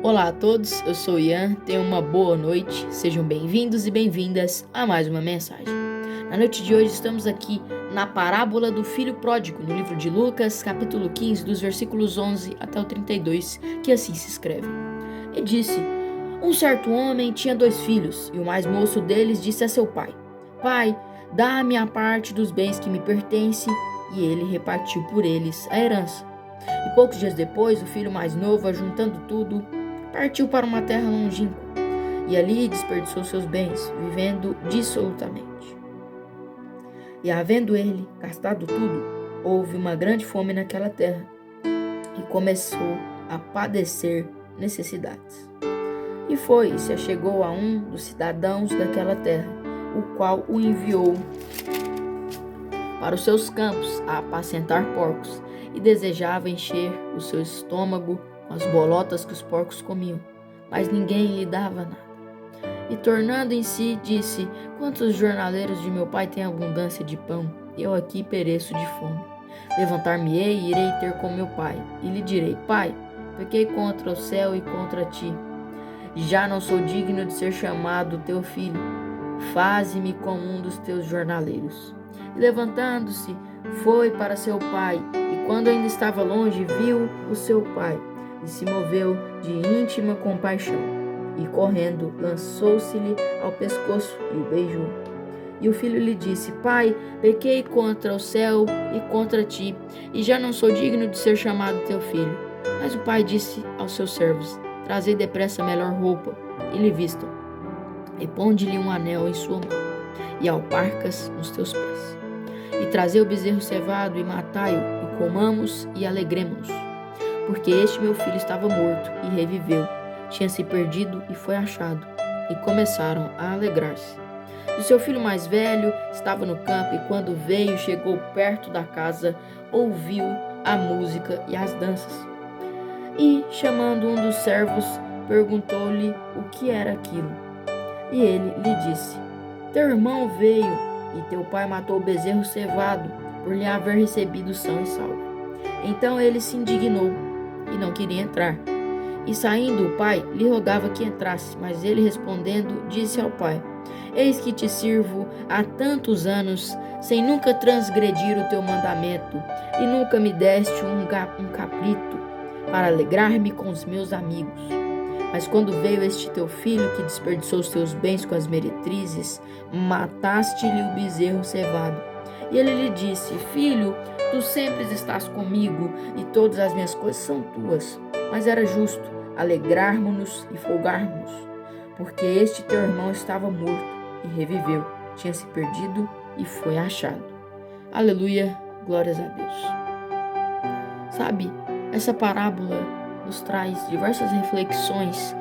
Olá a todos, eu sou o Ian, tenham uma boa noite, sejam bem-vindos e bem-vindas a mais uma mensagem. Na noite de hoje estamos aqui na parábola do filho pródigo, no livro de Lucas, capítulo 15, dos versículos 11 até o 32, que assim se escreve. E disse: Um certo homem tinha 2 filhos, e o mais moço deles disse a seu pai: Pai, dá-me a parte dos bens que me pertence, e ele repartiu por eles a herança. E poucos dias depois, o filho mais novo, ajuntando tudo, partiu para uma terra longínqua, e ali desperdiçou seus bens, vivendo dissolutamente. E havendo ele gastado tudo, houve uma grande fome naquela terra, e começou a padecer necessidades. E foi e se achegou a um dos cidadãos daquela terra, o qual o enviou para os seus campos a apacentar porcos, e desejava encher o seu estômago com as bolotas que os porcos comiam, mas ninguém lhe dava nada. E tornando em si, disse: Quantos jornaleiros de meu pai têm abundância de pão, e eu aqui pereço de fome. Levantar-me-ei e irei ter com meu pai, e lhe direi: Pai, pequei contra o céu e contra ti. Já não sou digno de ser chamado teu filho. Faze-me como um dos teus jornaleiros. E levantando-se, foi para seu pai, e quando ainda estava longe, viu o seu pai, e se moveu de íntima compaixão, e correndo, lançou-se-lhe ao pescoço e o beijou. E o filho lhe disse: Pai, pequei contra o céu e contra ti, e já não sou digno de ser chamado teu filho. Mas o pai disse aos seus servos: Trazei depressa a melhor roupa, e lhe vistam, e ponde-lhe um anel em sua mão, e alparcas nos teus pés. E trazei o bezerro cevado, e matai-o, e comamos, e alegremo-nos. Porque este meu filho estava morto, e reviveu, tinha se perdido, e foi achado. E começaram a alegrar-se. E seu filho mais velho estava no campo, e quando veio, chegou perto da casa, ouviu a música e as danças. E, chamando um dos servos, perguntou-lhe o que era aquilo. E ele lhe disse: Teu irmão veio, e teu pai matou o bezerro cevado, por lhe haver recebido são e salvo. Então ele se indignou, e não queria entrar. E saindo o pai, lhe rogava que entrasse, mas ele respondendo, disse ao pai: Eis que te sirvo há tantos anos, sem nunca transgredir o teu mandamento, e nunca me deste um cabrito, para alegrar-me com os meus amigos. Mas quando veio este teu filho, que desperdiçou os teus bens com as meretrizes, mataste-lhe o bezerro cevado. E ele lhe disse: Filho, tu sempre estás comigo, e todas as minhas coisas são tuas. Mas era justo alegrarmos-nos e folgarmos, porque este teu irmão estava morto e reviveu, tinha se perdido e foi achado. Aleluia, glórias a Deus. Sabe, essa parábola nos traz diversas reflexões,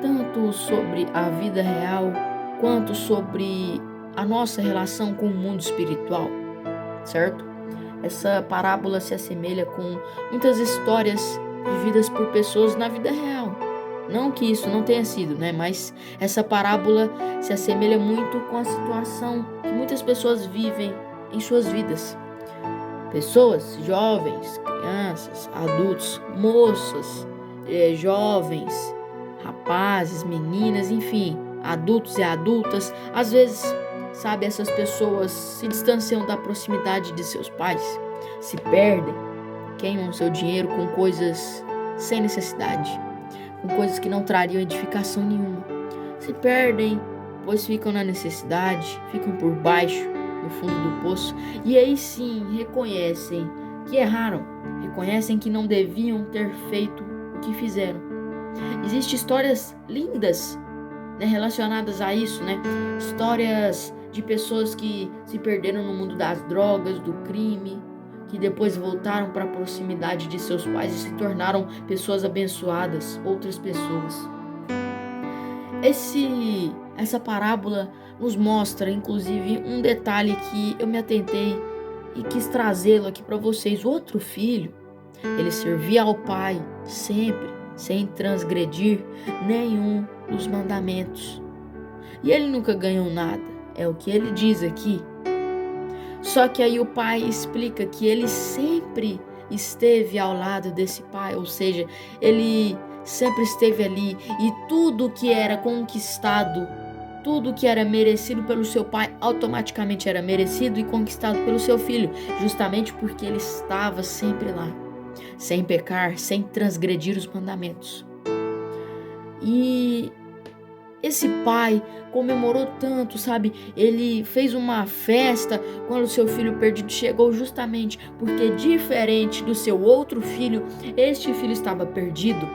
tanto sobre a vida real, quanto sobre a nossa relação com o mundo espiritual, certo? Essa parábola se assemelha com muitas histórias vividas por pessoas na vida real. Não que isso não tenha sido, né? Mas essa parábola se assemelha muito com a situação que muitas pessoas vivem em suas vidas. Pessoas, jovens, crianças, adultos, moças, jovens, rapazes, meninas, enfim, adultos e adultas. Às vezes, sabe, essas pessoas se distanciam da proximidade de seus pais, se perdem, queimam seu dinheiro com coisas sem necessidade, com coisas que não trariam edificação nenhuma. Se perdem, pois ficam na necessidade, ficam por baixo, no fundo do poço, e aí sim reconhecem que erraram, reconhecem que não deviam ter feito o que fizeram. Existem histórias lindas, né, relacionadas a isso, né? Histórias de pessoas que se perderam no mundo das drogas, do crime, que depois voltaram para a proximidade de seus pais e se tornaram pessoas abençoadas, outras pessoas. Essa parábola nos mostra, inclusive, um detalhe que eu me atentei e quis trazê-lo aqui para vocês. O outro filho, ele servia ao pai sempre, sem transgredir nenhum dos mandamentos. E ele nunca ganhou nada, é o que ele diz aqui. Só que aí o pai explica que ele sempre esteve ao lado desse pai, ou seja, ele sempre esteve ali, e tudo que era conquistado, tudo que era merecido pelo seu pai, automaticamente era merecido e conquistado pelo seu filho, justamente porque ele estava sempre lá, sem pecar, sem transgredir os mandamentos. E esse pai comemorou tanto, sabe? Ele fez uma festa quando seu filho perdido chegou, justamente porque, diferente do seu outro filho, este filho estava perdido.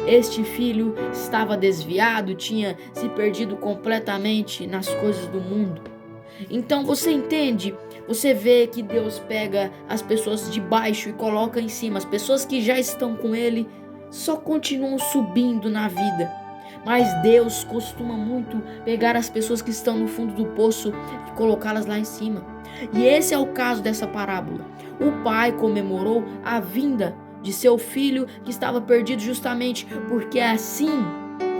Este filho estava desviado, tinha se perdido completamente nas coisas do mundo. Então você entende? Você vê que Deus pega as pessoas de baixo e coloca em cima. As pessoas que já estão com Ele só continuam subindo na vida. Mas Deus costuma muito pegar as pessoas que estão no fundo do poço e colocá-las lá em cima. E esse é o caso dessa parábola. O pai comemorou a vinda de seu filho que estava perdido, justamente porque assim,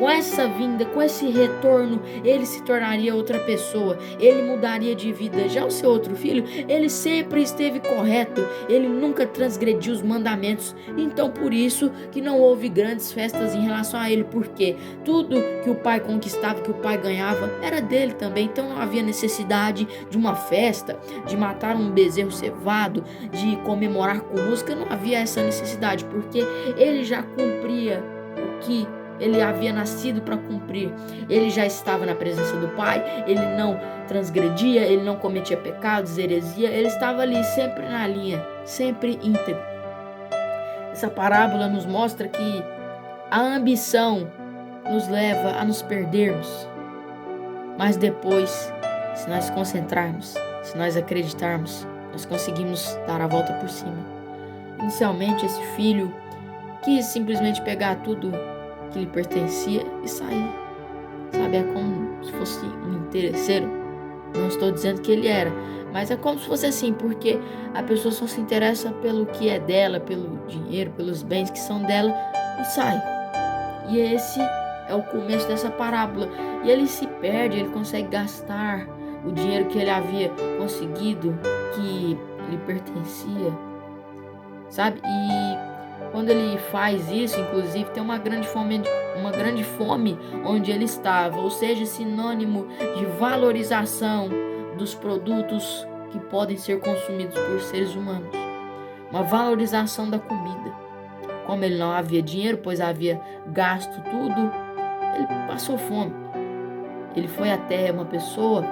com essa vinda, com esse retorno, ele se tornaria outra pessoa, ele mudaria de vida. Já o seu outro filho, ele sempre esteve correto, ele nunca transgrediu os mandamentos, então por isso que não houve grandes festas em relação a ele, porque tudo que o pai conquistava, que o pai ganhava, era dele também, então não havia necessidade de uma festa, de matar um bezerro cevado, de comemorar com música, não havia essa necessidade, porque ele já cumpria o que ele havia nascido para cumprir. Ele já estava na presença do Pai, ele não transgredia, ele não cometia pecados, heresia, ele estava ali sempre na linha, sempre íntegro. Essa parábola nos mostra que a ambição nos leva a nos perdermos, mas depois, se nós concentrarmos, se nós acreditarmos, nós conseguimos dar a volta por cima. Inicialmente, esse filho quis simplesmente pegar tudo que lhe pertencia e sair, sabe? É como se fosse um interesseiro. Não estou dizendo que ele era, mas é como se fosse assim, porque a pessoa só se interessa pelo que é dela, pelo dinheiro, pelos bens que são dela e sai. E esse é o começo dessa parábola. E ele se perde, ele consegue gastar o dinheiro que ele havia conseguido, que lhe pertencia, sabe? E quando ele faz isso, inclusive, tem uma grande fome onde ele estava, ou seja, sinônimo de valorização dos produtos que podem ser consumidos por seres humanos. Uma valorização da comida. Como ele não havia dinheiro, pois havia gasto tudo, ele passou fome. Ele foi até uma pessoa,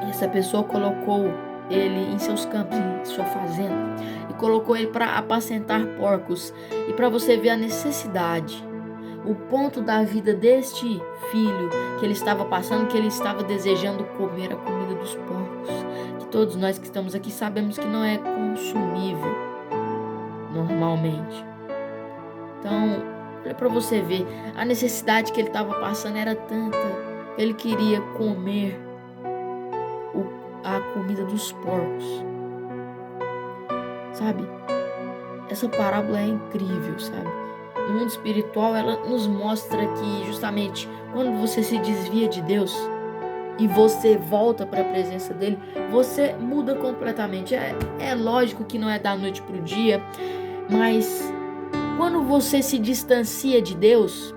e essa pessoa colocou ele em seus campos, em sua fazenda, e colocou ele para apacentar porcos. E para você ver a necessidade, o ponto da vida deste filho que ele estava passando, que ele estava desejando comer a comida dos porcos, que todos nós que estamos aqui sabemos que não é consumível normalmente. Então, olha para você ver, a necessidade que ele estava passando era tanta, ele queria comer a comida dos porcos, sabe? Essa parábola é incrível, sabe? No mundo espiritual, ela nos mostra que justamente quando você se desvia de Deus e você volta para a presença dele, você muda completamente. É lógico que não é da noite para o dia, mas quando você se distancia de Deus,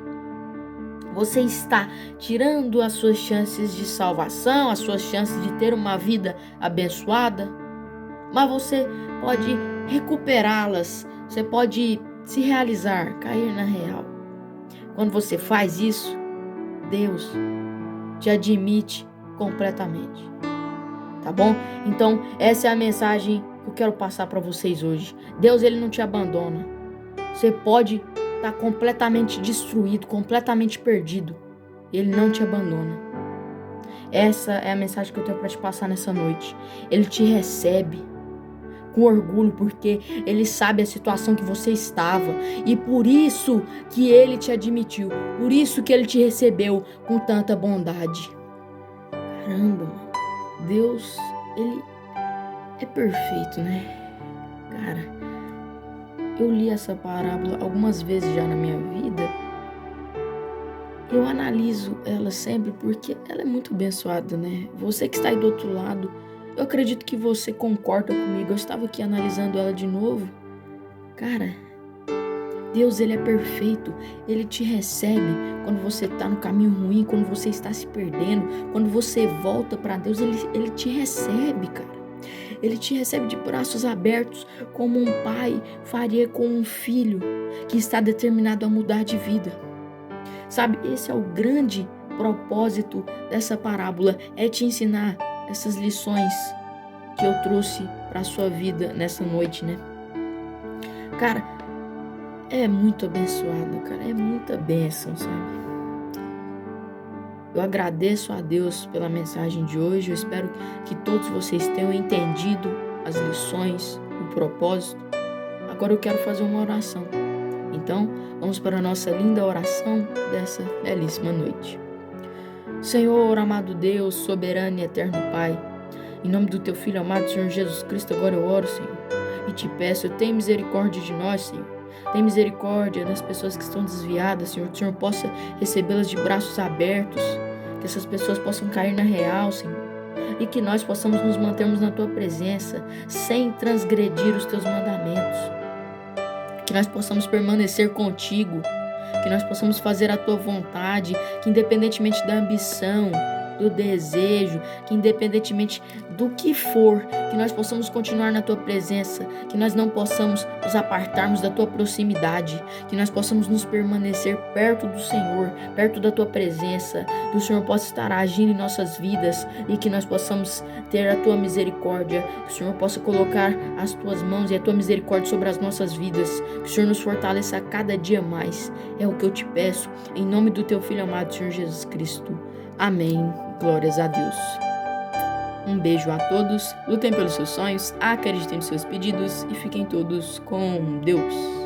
você está tirando as suas chances de salvação, as suas chances de ter uma vida abençoada, mas você pode recuperá-las, você pode se realizar, cair na real. Quando você faz isso, Deus te admite completamente, tá bom? Então, essa é a mensagem que eu quero passar para vocês hoje. Deus, ele não te abandona. Você pode estar completamente destruído, completamente perdido. Ele não te abandona. Essa é a mensagem que eu tenho para te passar nessa noite. Ele te recebe com orgulho, porque ele sabe a situação que você estava, e por isso que ele te admitiu, por isso que ele te recebeu com tanta bondade. Caramba, Deus, ele é perfeito, né? Cara, eu li essa parábola algumas vezes já na minha vida. Eu analiso ela sempre porque ela é muito abençoada, né? Você que está aí do outro lado, eu acredito que você concorda comigo. Eu estava aqui analisando ela de novo. Cara, Deus, Ele é perfeito, Ele te recebe quando você está no caminho ruim, quando você está se perdendo, quando você volta para Deus, Ele te recebe, cara. Ele te recebe de braços abertos, como um pai faria com um filho que está determinado a mudar de vida. Sabe, esse é o grande propósito dessa parábola, é te ensinar essas lições que eu trouxe para a sua vida nessa noite, né? Cara, é muito abençoado, cara, é muita bênção, sabe? Eu agradeço a Deus pela mensagem de hoje, eu espero que todos vocês tenham entendido as lições, o propósito. Agora eu quero fazer uma oração. Então, vamos para a nossa linda oração dessa belíssima noite. Senhor, amado Deus, soberano e eterno Pai, em nome do Teu Filho amado, Senhor Jesus Cristo, agora eu oro, Senhor, e te peço, tenha misericórdia de nós, Senhor. Tem misericórdia das pessoas que estão desviadas, Senhor, que o Senhor possa recebê-las de braços abertos, que essas pessoas possam cair na real, Senhor, e que nós possamos nos mantermos na Tua presença, sem transgredir os Teus mandamentos, que nós possamos permanecer contigo, que nós possamos fazer a Tua vontade, que independentemente da ambição, do desejo, que independentemente do que for, que nós possamos continuar na Tua presença, que nós não possamos nos apartarmos da Tua proximidade, que nós possamos nos permanecer perto do Senhor, perto da Tua presença, que o Senhor possa estar agindo em nossas vidas e que nós possamos ter a Tua misericórdia, que o Senhor possa colocar as Tuas mãos e a Tua misericórdia sobre as nossas vidas, que o Senhor nos fortaleça a cada dia mais. É o que eu te peço, em nome do Teu Filho amado, Senhor Jesus Cristo. Amém. Glórias a Deus. Um beijo a todos, lutem pelos seus sonhos, acreditem nos seus pedidos e fiquem todos com Deus.